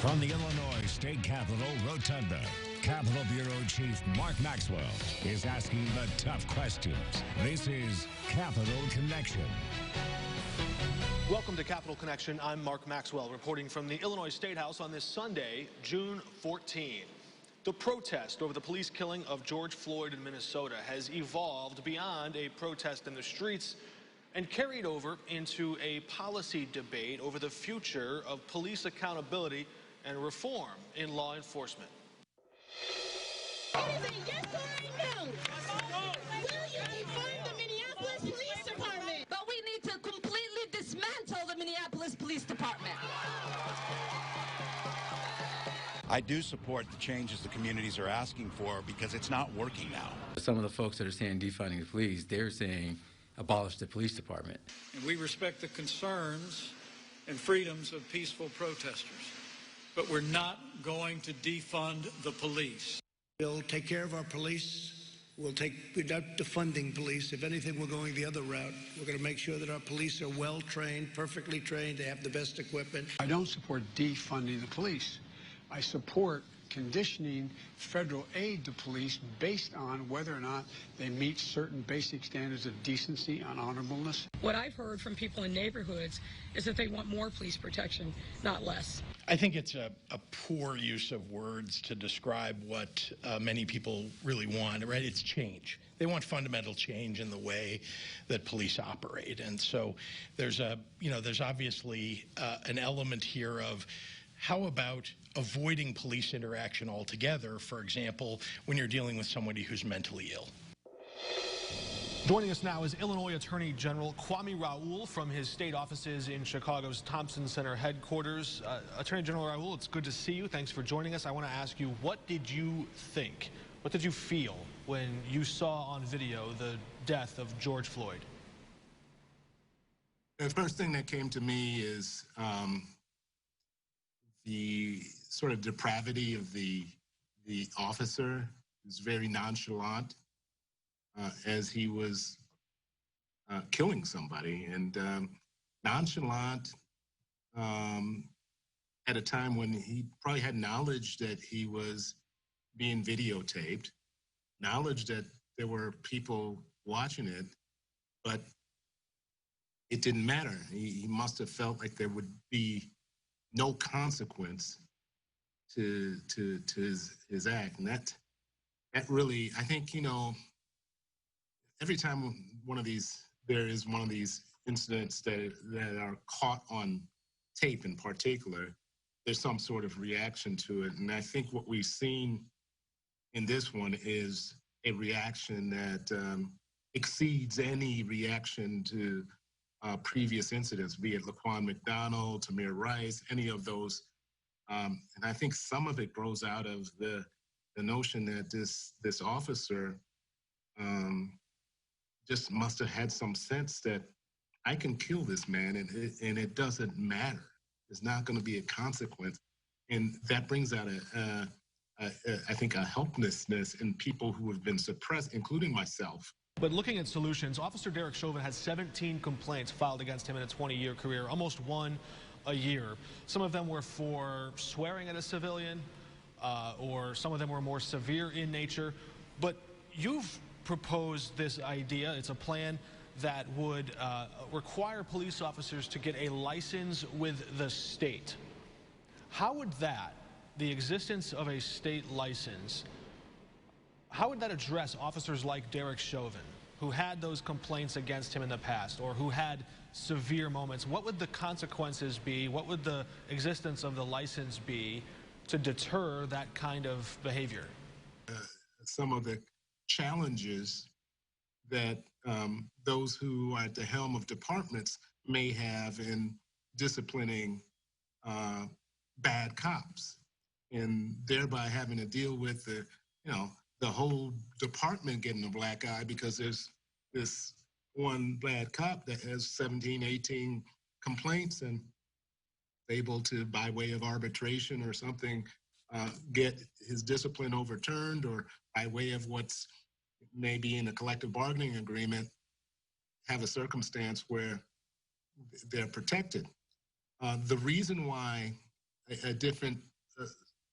From the Illinois State Capitol Rotunda, Capitol Bureau Chief Mark Maxwell is asking the tough questions. This is Capitol Connection. Welcome to Capitol Connection. I'm Mark Maxwell, reporting from the Illinois State House on this Sunday, June 14. The protest over the police killing of George Floyd in Minnesota has evolved beyond a protest in the streets and carried over into a policy debate over the future of police accountability and reform in law enforcement. It is a yes or a no. Will you defund the Minneapolis Police Department? But we need to completely dismantle the Minneapolis Police Department. I do support the changes the communities are asking for because it's not working now. Some of the folks that are saying defunding the police, they're saying abolish the police department. And we respect the concerns and freedoms of peaceful protesters, but we're not going to defund the police. We'll take care of our police. We're not defunding police. If anything, we're going the other route. We're going to make sure that our police are well trained, perfectly trained, they have the best equipment. I don't support defunding the police. I support conditioning federal aid to police based on whether or not they meet certain basic standards of decency and honorableness. What I've heard from people in neighborhoods is that they want more police protection, not less. I think it's a poor use of words to describe what many people really want, right? It's change. They want fundamental change in the way that police operate. And so there's obviously an element here of how about avoiding police interaction altogether, for example, when you're dealing with somebody who's mentally ill. Joining us now is Illinois Attorney General Kwame Raoul from his state offices in Chicago's Thompson Center headquarters. Attorney General Raoul, it's good to see you. Thanks for joining us. I want to ask you, what did you think? What did you feel when you saw on video the death of George Floyd? The first thing that came to me is the sort of depravity of the officer. Is very nonchalant as he was killing somebody, and nonchalant at a time when he probably had knowledge that he was being videotaped, knowledge that there were people watching it, but it didn't matter. He must have felt like there would be no consequence to his act, and that really, I think, every time there is one of these incidents that are caught on tape in particular, there's some sort of reaction to it, and I think what we've seen in this one is a reaction that exceeds any reaction to previous incidents, be it Laquan McDonald, Tamir Rice, any of those. And I think some of it grows out of the notion that this officer just must have had some sense that I can kill this man and it doesn't matter. There's not going to be a consequence. And that brings out I think a helplessness in people who have been suppressed, including myself. But looking at solutions, Officer Derek Chauvin has 17 complaints filed against him in a 20-year career, almost one a year. Some of them were for swearing at a civilian, or some of them were more severe in nature. But you've proposed this idea. It's a plan that would require police officers to get a license with the state. How would that, the existence of a state license, how would that address officers like Derek Chauvin, who had those complaints against him in the past, or who had severe moments? What would the consequences be? What would the existence of the license be to deter that kind of behavior? Some of the challenges that those who are at the helm of departments may have in disciplining bad cops, and thereby having to deal with the whole department getting a black eye because there's this one bad cop that has 17, 18 complaints and able to, by way of arbitration or something, get his discipline overturned, or by way of what's maybe in a collective bargaining agreement, have a circumstance where they're protected. The reason why a different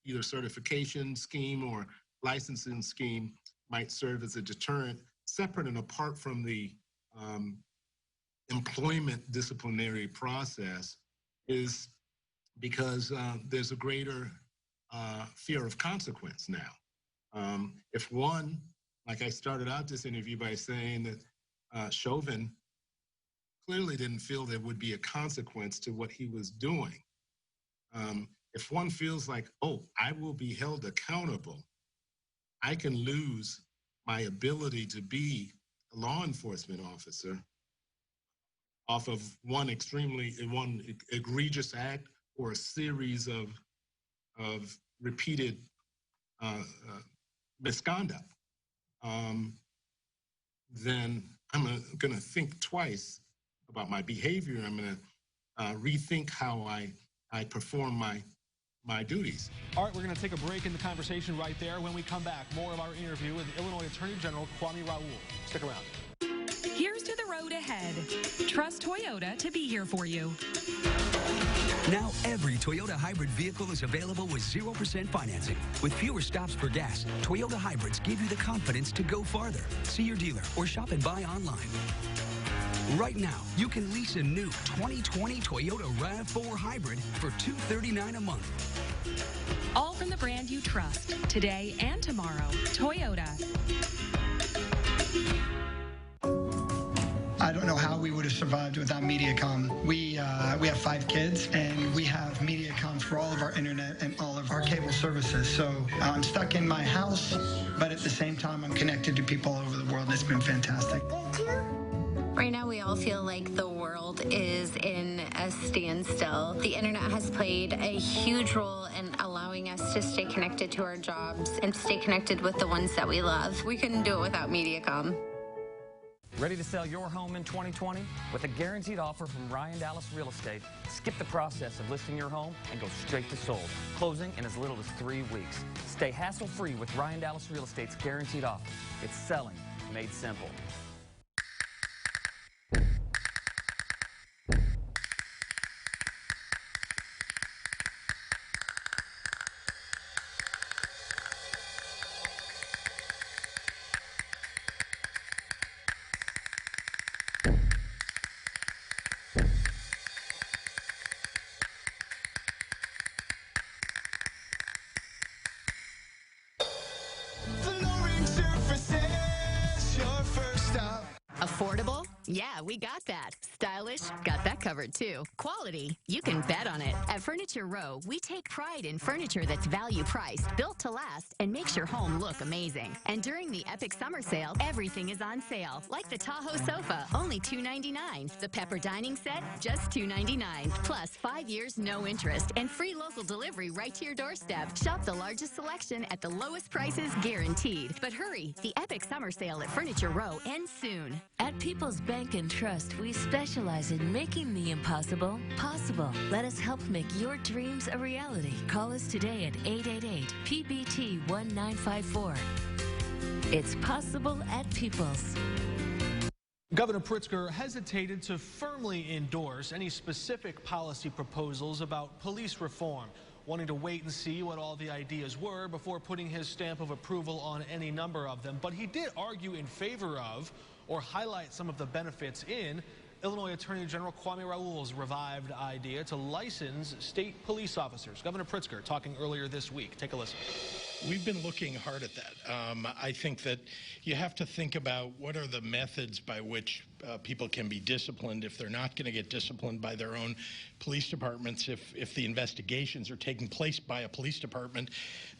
either certification scheme or licensing scheme might serve as a deterrent, separate and apart from the employment disciplinary process, is because there's a greater fear of consequence now. If one, like I started out this interview by saying that Chauvin clearly didn't feel there would be a consequence to what he was doing. If one feels like, oh, I will be held accountable, I can lose my ability to be a law enforcement officer off of one egregious act or a series of repeated misconduct, then I'm going to think twice about my behavior. I'm going to rethink how I perform my duties. All right, we're going to take a break in the conversation right there. When we come back, more of our interview with Illinois Attorney General Kwame Raoul. Stick around. Here's to the road ahead. Trust Toyota to be here for you. Now every Toyota hybrid vehicle is available with 0% financing. With fewer stops per gas, Toyota hybrids give you the confidence to go farther. See your dealer or shop and buy online. Right now, you can lease a new 2020 Toyota RAV4 Hybrid for $239 a month. All from the brand you trust, today and tomorrow. Toyota. I don't know how we would have survived without Mediacom. We have 5 kids, and we have Mediacom for all of our internet and all of our cable services. So I'm stuck in my house, but at the same time, I'm connected to people all over the world, and it's been fantastic. Right now, we all feel like the world is in a standstill. The internet has played a huge role in allowing us to stay connected to our jobs and stay connected with the ones that we love. We couldn't do it without Mediacom. Ready to sell your home in 2020? With a guaranteed offer from Ryan Dallas Real Estate, skip the process of listing your home and go straight to sold. Closing in as little as 3 weeks. Stay hassle-free with Ryan Dallas Real Estate's guaranteed offer. It's selling made simple. Affordable? Yeah, we got that. Stylish? Got that covered too. Quality? You can bet on it. At Furniture Row, we take pride in furniture that's value priced, built to last, and makes your home look amazing. And during the epic summer sale, everything is on sale. Like the Tahoe sofa, only $299. The Pepper dining set, just $299. Plus 5 years, no interest, and free local delivery right to your doorstep. Shop the largest selection at the lowest prices guaranteed. But hurry, the epic summer sale at Furniture Row ends soon. At People's Bank and Trust, we specialize in making the impossible possible. Let us help make your dreams a reality. Call us today at 888-PBT-1954. It's possible at People's. Governor Pritzker hesitated to firmly endorse any specific policy proposals about police reform, wanting to wait and see what all the ideas were before putting his stamp of approval on any number of them. But he did argue in favor of or highlight some of the benefits in Illinois Attorney General Kwame Raoul's revived idea to license state police officers. Governor Pritzker talking earlier this week. Take a listen. We've been looking hard at that. I think that you have to think about what are the methods by which people can be disciplined if they're not going to get disciplined by their own police departments, if the investigations are taking place by a police department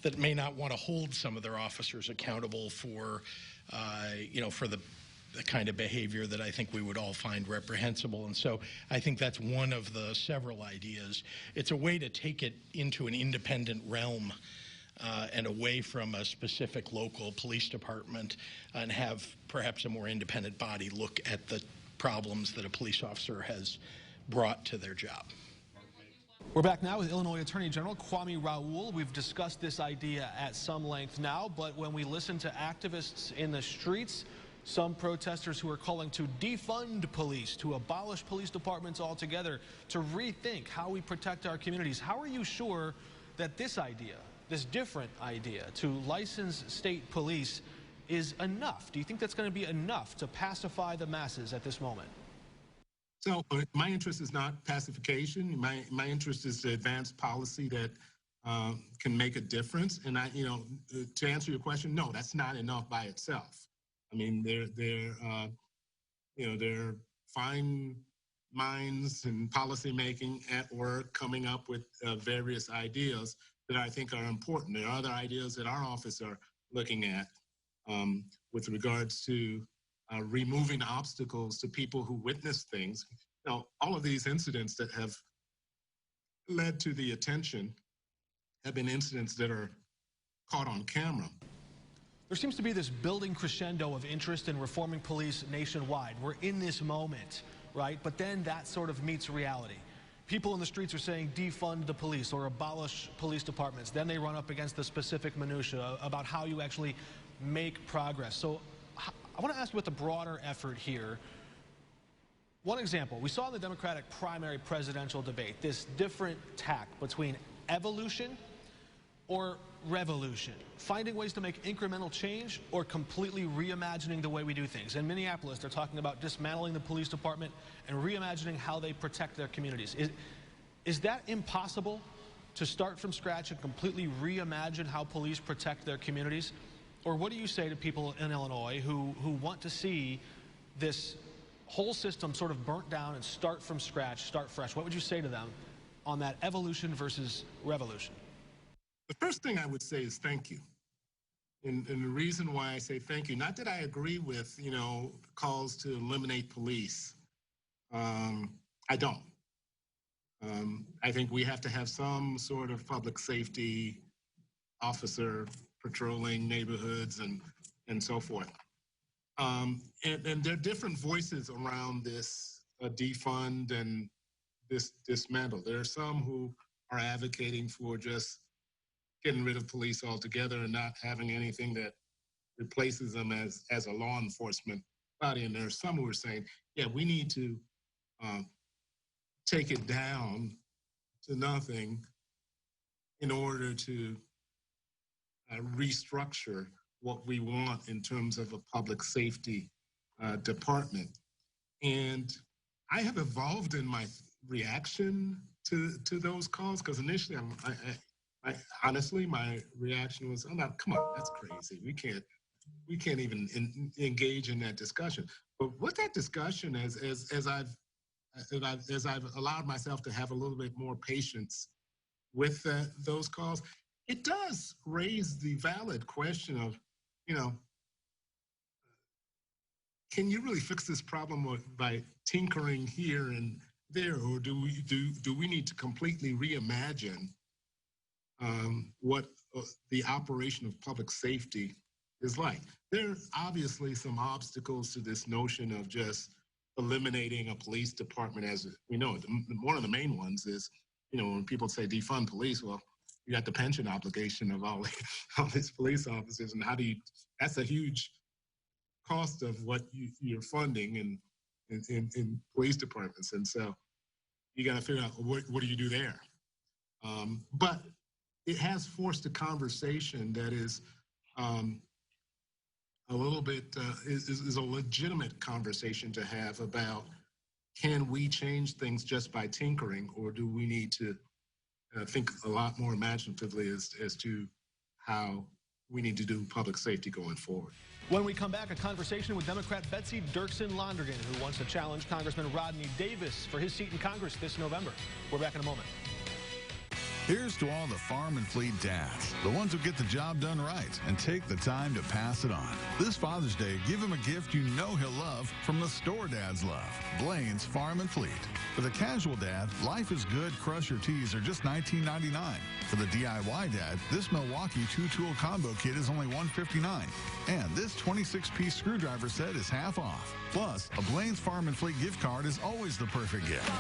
that may not want to hold some of their officers accountable for, for the kind of behavior that I think we would all find reprehensible. And so I think that's one of the several ideas. It's a way to take it into an independent realm and away from a specific local police department and have perhaps a more independent body look at the problems that a police officer has brought to their job. We're back now with Illinois Attorney General Kwame Raoul. We've discussed this idea at some length now, but when we listen to activists in the streets, Some protesters who are calling to defund police, to abolish police departments altogether, to rethink how we protect our communities. How are you sure that this idea, this different idea to license state police is enough? Do you think that's going to be enough to pacify the masses at this moment? So my interest is not pacification. My interest is to advance policy that can make a difference. And to answer your question, no, that's not enough by itself. I mean, there are fine minds and policy making at work coming up with various ideas that I think are important. There are other ideas that our office are looking at with regards to removing obstacles to people who witness things. Now, all of these incidents that have led to the attention have been incidents that are caught on camera. There seems to be this building crescendo of interest in reforming police nationwide. We're in this moment, right? But then that sort of meets reality. People in the streets are saying defund the police or abolish police departments. Then they run up against the specific minutia about how you actually make progress. So I want to ask you about the broader effort here. One example, we saw in the Democratic primary presidential debate this different tack between evolution or revolution, finding ways to make incremental change or completely reimagining the way we do things. In Minneapolis, they're talking about dismantling the police department and reimagining how they protect their communities. Is that impossible, to start from scratch and completely reimagine how police protect their communities? Or what do you say to people in Illinois who want to see this whole system sort of burnt down and start from scratch, start fresh? What would you say to them on that evolution versus revolution? The first thing I would say is thank you. And the reason why I say thank you, not that I agree with, calls to eliminate police. I don't. I think we have to have some sort of public safety officer patrolling neighborhoods and so forth. And there are different voices around this defund and this dismantle. There are some who are advocating for just getting rid of police altogether and not having anything that replaces them as a law enforcement body. And there are some who are saying, yeah, we need to take it down to nothing in order to restructure what we want in terms of a public safety department. And I have evolved in my reaction to those calls, because initially honestly, my reaction was, "Oh, come on, that's crazy. We can't even engage in that discussion." But with that discussion, as I've allowed myself to have a little bit more patience with those calls, it does raise the valid question of, can you really fix this problem by tinkering here and there, or do we need to completely reimagine what the operation of public safety is like? There are obviously some obstacles to this notion of just eliminating a police department. As we know, one of the main ones is, when people say defund police, well, you got the pension obligation of all these police officers, and that's a huge cost of what you're funding in police departments. And so you got to figure out what do you do there. But it has forced a conversation that is a little bit, is a legitimate conversation to have about, can we change things just by tinkering, or do we need to think a lot more imaginatively as to how we need to do public safety going forward? When we come back, a conversation with Democrat Betsy Dirksen Londrigan, who wants to challenge Congressman Rodney Davis for his seat in Congress this November. We're back in a moment. Here's to all the farm and fleet dads, the ones who get the job done right and take the time to pass it on. This Father's Day, give him a gift you know he'll love from the store dads love, Blaine's Farm and Fleet. For the casual dad, Life is Good Crusher tees are just $19.99. For the DIY dad, this Milwaukee 2-tool combo kit is only $159. And this 26-piece screwdriver set is half off. Plus, a Blaine's Farm and Fleet gift card is always the perfect gift.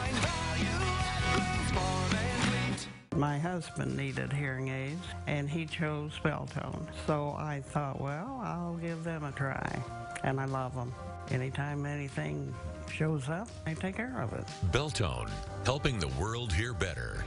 My husband needed hearing aids, and he chose Beltone. So I thought, well, I'll give them a try, and I love them. Anytime anything shows up, I take care of it. Beltone, helping the world hear better.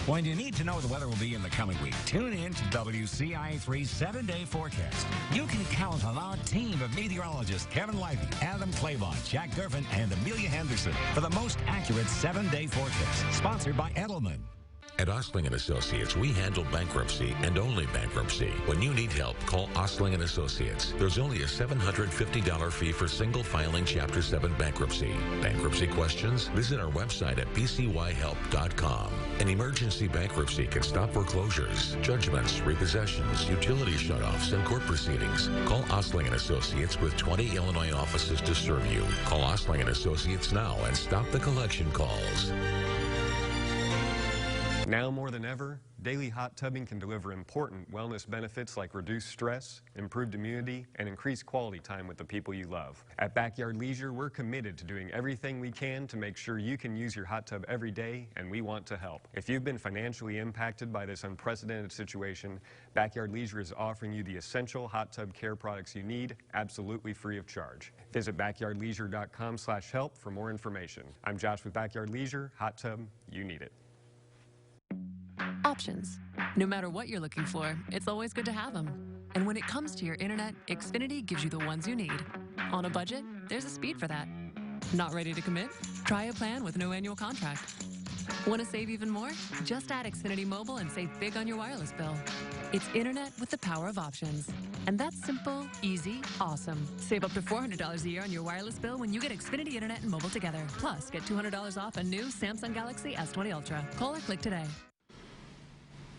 When you need to know the weather will be in the coming week, tune in to WCIA3's 7-day forecast. You can count on our team of meteorologists, Kevin Lively, Adam Claybon, Jack Gervin, and Amelia Henderson for the most accurate 7-day forecast. Sponsored by Edelman. At Ostling & Associates, we handle bankruptcy and only bankruptcy. When you need help, call Ostling & Associates. There's only a $750 fee for single filing Chapter 7 bankruptcy. Bankruptcy questions? Visit our website at bcyhelp.com. An emergency bankruptcy can stop foreclosures, judgments, repossessions, utility shutoffs, and court proceedings. Call Ostling & Associates with 20 Illinois offices to serve you. Call Ostling & Associates now and stop the collection calls. Now more than ever, daily hot tubbing can deliver important wellness benefits like reduced stress, improved immunity, and increased quality time with the people you love. At Backyard Leisure, we're committed to doing everything we can to make sure you can use your hot tub every day, and we want to help. If you've been financially impacted by this unprecedented situation, Backyard Leisure is offering you the essential hot tub care products you need, absolutely free of charge. Visit backyardleisure.com/help for more information. I'm Josh with Backyard Leisure. Hot tub, you need it. Options. No matter what you're looking for, it's always good to have them. And when it comes to your internet, Xfinity gives you the ones you need. On a budget, there's a speed for that. Not ready to commit? Try a plan with no annual contract. Want to save even more? Just add Xfinity Mobile and save big on your wireless bill. It's internet with the power of options. And that's simple, easy, awesome. Save up to $400 a year on your wireless bill when you get Xfinity Internet and mobile together. Plus, get $200 off a new Samsung Galaxy S20 Ultra. Call or click today.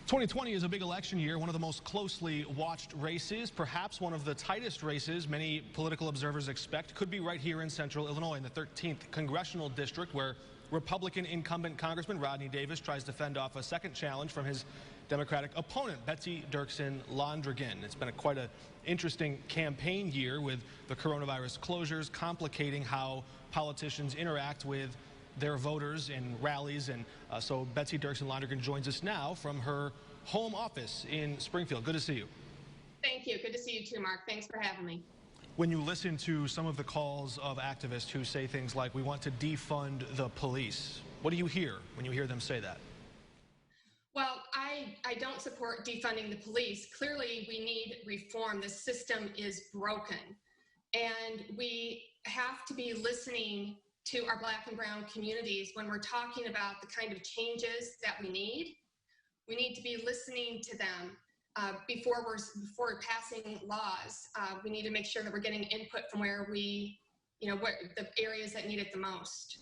2020 is a big election year, one of the most closely watched races, perhaps one of the tightest races many political observers expect, could be right here in central Illinois in the 13th congressional district, where Republican incumbent Congressman Rodney Davis tries to fend off a second challenge from his Democratic opponent, Betsy Dirksen Londrigan. It's been quite an interesting campaign year with the coronavirus closures complicating how politicians interact with their voters in rallies, and so Betsy Dirksen Londrigan joins us now from her home office in Springfield. Good to see you. Thank you. Good to see you too, Mark. Thanks for having me. When you listen to some of the calls of activists who say things like, we want to defund the police, what do you hear when you hear them say that? Well, I don't support defunding the police. Clearly, we need reform. The system is broken, and we have to be listening to our Black and brown communities when we're talking about the kind of changes that we need. We need to be listening to them before we're passing laws. We need to make sure that we're getting input from where the areas that need it the most.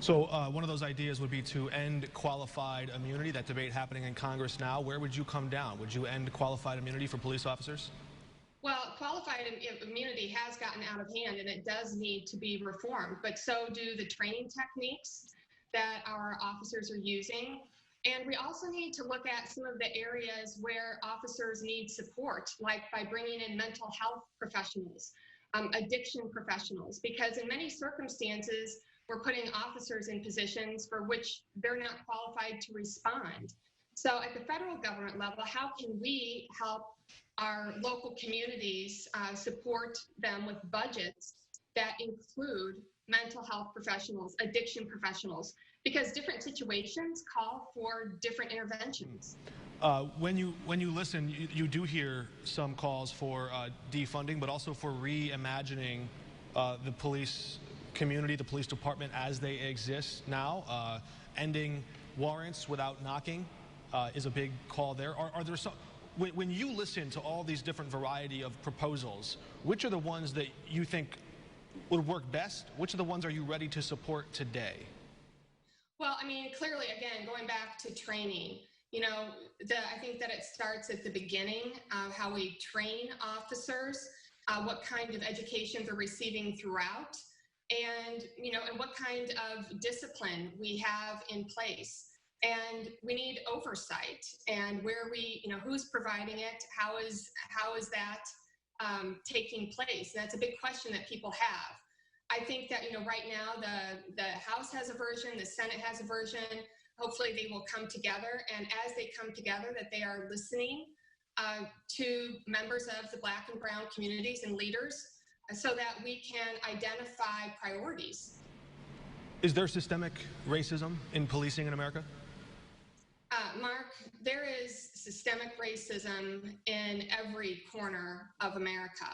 So one of those ideas would be to end qualified immunity, that debate happening in Congress now. Where would you come down? Would you end qualified immunity for police officers? Well, qualified immunity has gotten out of hand, and it does need to be reformed, but so do the training techniques that our officers are using. And we also need to look at some of the areas where officers need support, like by bringing in mental health professionals, addiction professionals, because in many circumstances, we're putting officers in positions for which they're not qualified to respond. So at the federal government level, how can we help our local communities support them with budgets that include mental health professionals, addiction professionals, because different situations call for different interventions. When you listen, you do hear some calls for defunding, but also for reimagining the police community, the police department as they exist now. Ending warrants without knocking is a big call there. Are there some? When you listen to all these different variety of proposals, which are the ones that you think would work best? Which of the ones are you ready to support today? Well, I mean, clearly, again, going back to training, I think that it starts at the beginning of how we train officers, what kind of education they're receiving throughout, and, and what kind of discipline we have in place. And we need oversight, and where who's providing it, how is that taking place? And that's a big question that people have. I think that right now the House has a version, the Senate has a version. hopefully they will come together, and as they come together, that they are listening to members of the Black and brown communities and leaders so that we can identify priorities. Is there systemic racism in policing in America? Mark, there is systemic racism in every corner of America.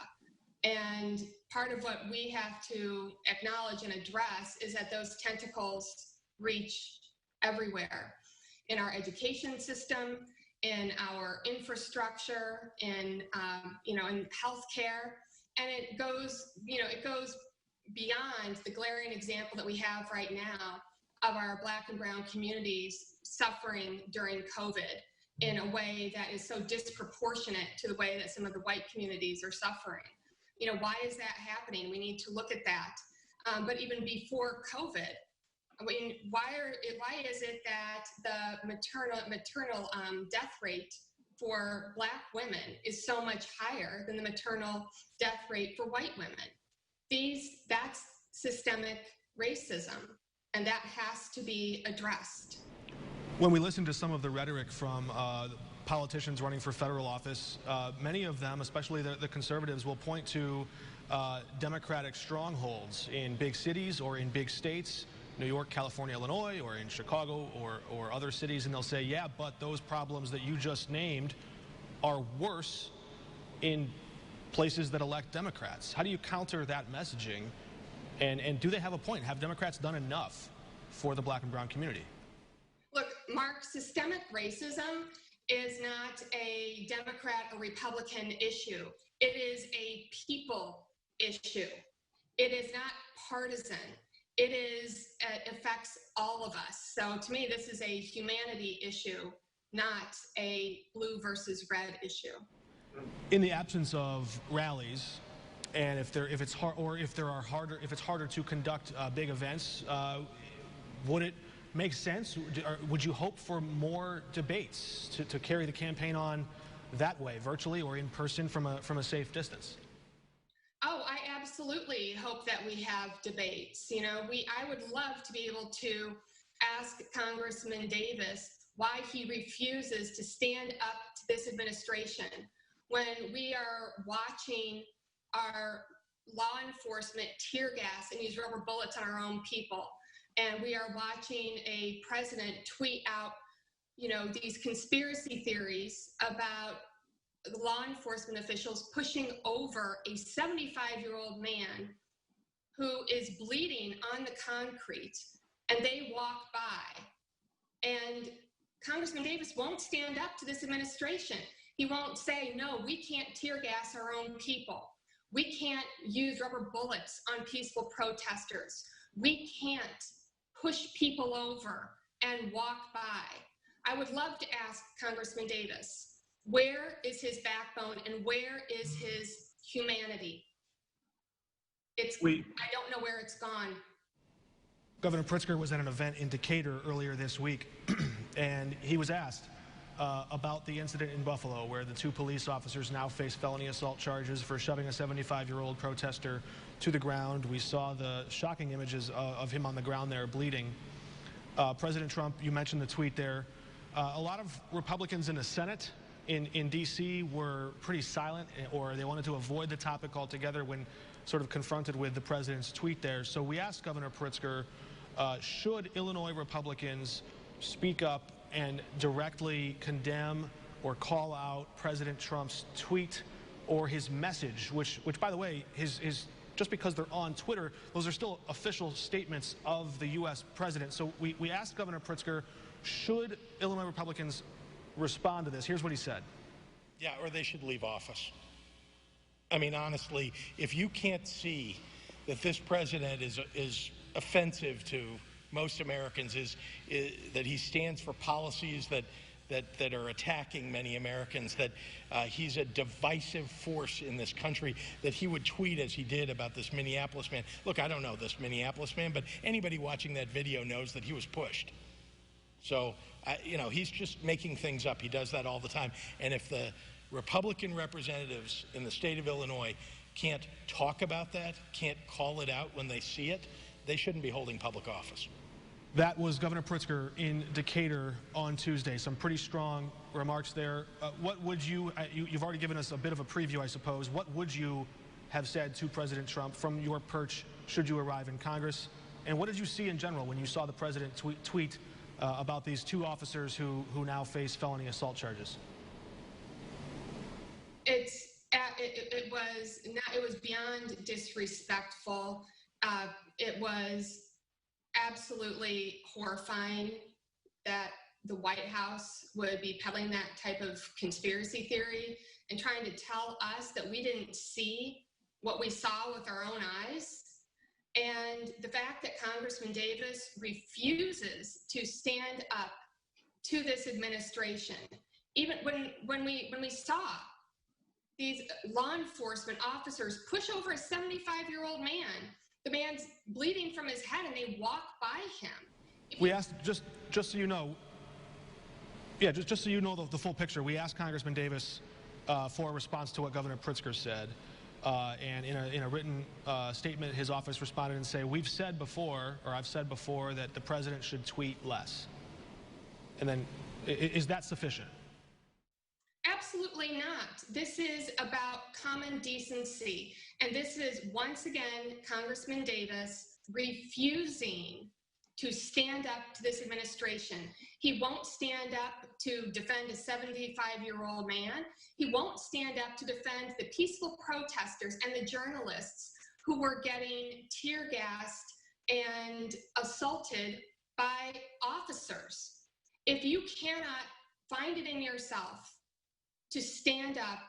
And part of what we have to acknowledge and address is that those tentacles reach everywhere in our education system, in our infrastructure, in in healthcare, and it goes beyond the glaring example that we have right now of our Black and brown communities suffering during COVID in a way that is so disproportionate to the way that some of the white communities are suffering. Why is that happening? We need to look at that. But even before COVID, why is it that the maternal death rate for Black women is so much higher than the maternal death rate for white women? That's systemic racism, and that has to be addressed. When we listen to some of the rhetoric from politicians running for federal office, many of them, especially the conservatives, will point to Democratic strongholds in big cities or in big states, New York, California, Illinois, or in Chicago or other cities, and they'll say, yeah, but those problems that you just named are worse in places that elect Democrats. How do you counter that messaging? And do they have a point? Have Democrats done enough for the Black and brown community? Look, Mark, systemic racism is not a Democrat or Republican issue. It is a people issue. It is not partisan. It affects all of us. So to me, this is a humanity issue, not a blue versus red issue. In the absence of rallies, and if it's harder to conduct big events, would it make sense? Would you hope for more debates to carry the campaign on that way, virtually or in person from a safe distance? Oh, I absolutely hope that we have debates. I would love to be able to ask Congressman Davis why he refuses to stand up to this administration when we are watching our law enforcement tear gas and use rubber bullets on our own people. And we are watching a president tweet out, these conspiracy theories about law enforcement officials pushing over a 75-year-old man who is bleeding on the concrete, and they walk by. And Congressman Davis won't stand up to this administration. He won't say, no, we can't tear gas our own people. We can't use rubber bullets on peaceful protesters. We can't push people over and walk by. I would love to ask Congressman Davis, where is his backbone and where is his humanity? I don't know where it's gone. Governor Pritzker was at an event in Decatur earlier this week, and he was asked about the incident in Buffalo where the two police officers now face felony assault charges for shoving a 75-year-old protester to the ground. We saw the shocking images of him on the ground there bleeding. President Trump, you mentioned the tweet there. A lot of Republicans in the Senate in D.C. were pretty silent, or they wanted to avoid the topic altogether when sort of confronted with the president's tweet there. So we asked Governor Pritzker, should Illinois Republicans speak up and directly condemn or call out President Trump's tweet or his message, which by the way, just because they're on Twitter, those are still official statements of the U.S. president. So we asked Governor Pritzker, should Illinois Republicans respond to this? Here's what he said. Yeah, or they should leave office. I mean, honestly, if you can't see that this president is offensive to most Americans, is that he stands for policies that are attacking many Americans, that he's a divisive force in this country, that he would tweet as he did about this Minneapolis man. Look, I don't know this Minneapolis man, but anybody watching that video knows that he was pushed. So, he's just making things up. He does that all the time. And if the Republican representatives in the state of Illinois can't talk about that, can't call it out when they see it, they shouldn't be holding public office. That was Governor Pritzker in Decatur on Tuesday. Some pretty strong remarks there. What would you've already given us a bit of a preview, I suppose. What would you have said to President Trump from your perch should you arrive in Congress? And what did you see in general when you saw the president tweet about these two officers who now face felony assault charges? It was beyond disrespectful. It was absolutely horrifying that the White House would be peddling that type of conspiracy theory and trying to tell us that we didn't see what we saw with our own eyes. And the fact that Congressman Davis refuses to stand up to this administration, even when we saw these law enforcement officers push over a 75-year-old man. The man's bleeding from his head, and they walk by him. We asked, just so you know, just so you know the full picture, we asked Congressman Davis for a response to what Governor Pritzker said. And in a written statement, his office responded and said, I've said before that the president should tweet less. And then, is that sufficient? Absolutely not. This is about common decency. And this is, once again, Congressman Davis refusing to stand up to this administration. He won't stand up to defend a 75-year-old man. He won't stand up to defend the peaceful protesters and the journalists who were getting tear gassed and assaulted by officers. If you cannot find it in yourself to stand up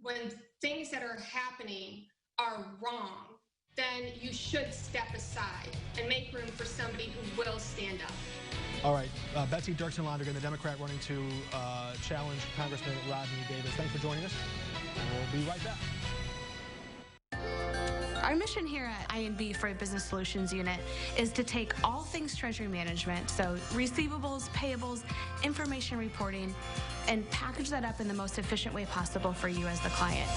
when things that are happening are wrong, then you should step aside and make room for somebody who will stand up. All right, Betsy Dirksen-Lonergan, the Democrat running to challenge Congressman Rodney Davis. Thanks for joining us. We'll be right back. Our mission here at INB Freight Business Solutions Unit is to take all things treasury management, so receivables, payables, information reporting, and package that up in the most efficient way possible for you as the client.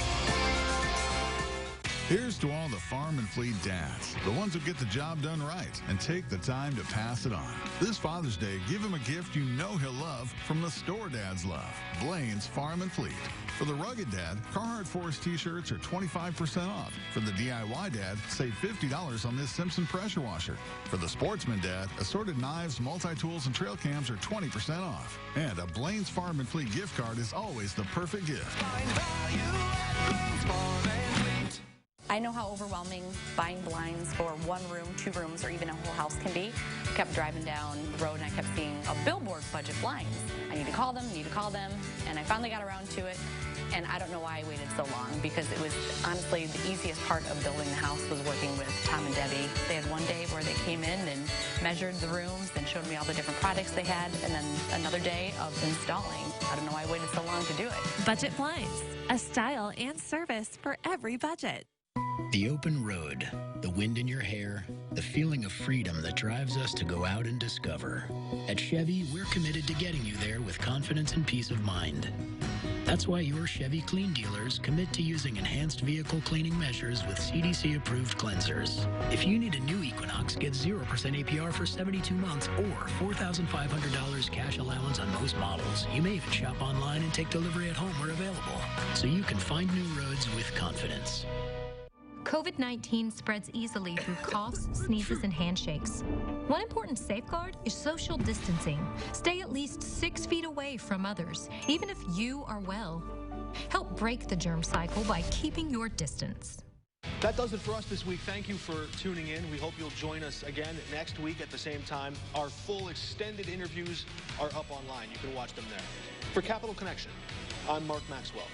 Here's to all the farm and fleet dads, the ones who get the job done right and take the time to pass it on. This Father's Day, give him a gift you know he'll love from the store dads love, Blaine's Farm and Fleet. For the rugged dad, Carhartt Force t-shirts are 25% off. For the DIY dad, save $50 on this Simpson pressure washer. For the sportsman dad, assorted knives, multi-tools, and trail cams are 20% off. And a Blaine's Farm and Fleet gift card is always the perfect gift. Find value at Blaine's Farm and Fleet. I know how overwhelming buying blinds for 1 room, 2 rooms, or even a whole house can be. I kept driving down the road and I kept seeing a billboard, budget blinds. I need to call them, and I finally got around to it. And I don't know why I waited so long, because it was honestly the easiest part of building the house was working with Tom and Debbie. They had one day where they came in and measured the rooms and showed me all the different products they had, and then another day of installing. I don't know why I waited so long to do it. Budget Blinds, a style and service for every budget. The open road, the wind in your hair, the feeling of freedom that drives us to go out and discover. At Chevy, we're committed to getting you there with confidence and peace of mind. That's why your Chevy Clean dealers commit to using enhanced vehicle cleaning measures with CDC-approved cleansers. If you need a new Equinox, get 0% APR for 72 months or $4,500 cash allowance on most models. You may even shop online and take delivery at home where available, so you can find new roads with confidence. COVID-19 spreads easily through coughs, sneezes, and handshakes. One important safeguard is social distancing. Stay at least 6 feet away from others, even if you are well. Help break the germ cycle by keeping your distance. That does it for us this week. Thank you for tuning in. We hope you'll join us again next week at the same time. Our full extended interviews are up online. You can watch them there. For Capital Connection, I'm Mark Maxwell.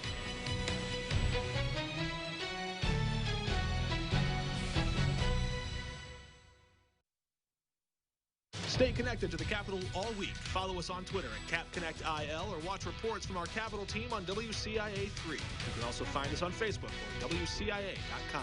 Stay connected to the Capitol all week. Follow us on Twitter at CapConnectIL or watch reports from our Capitol team on WCIA 3. You can also find us on Facebook or WCIA.com.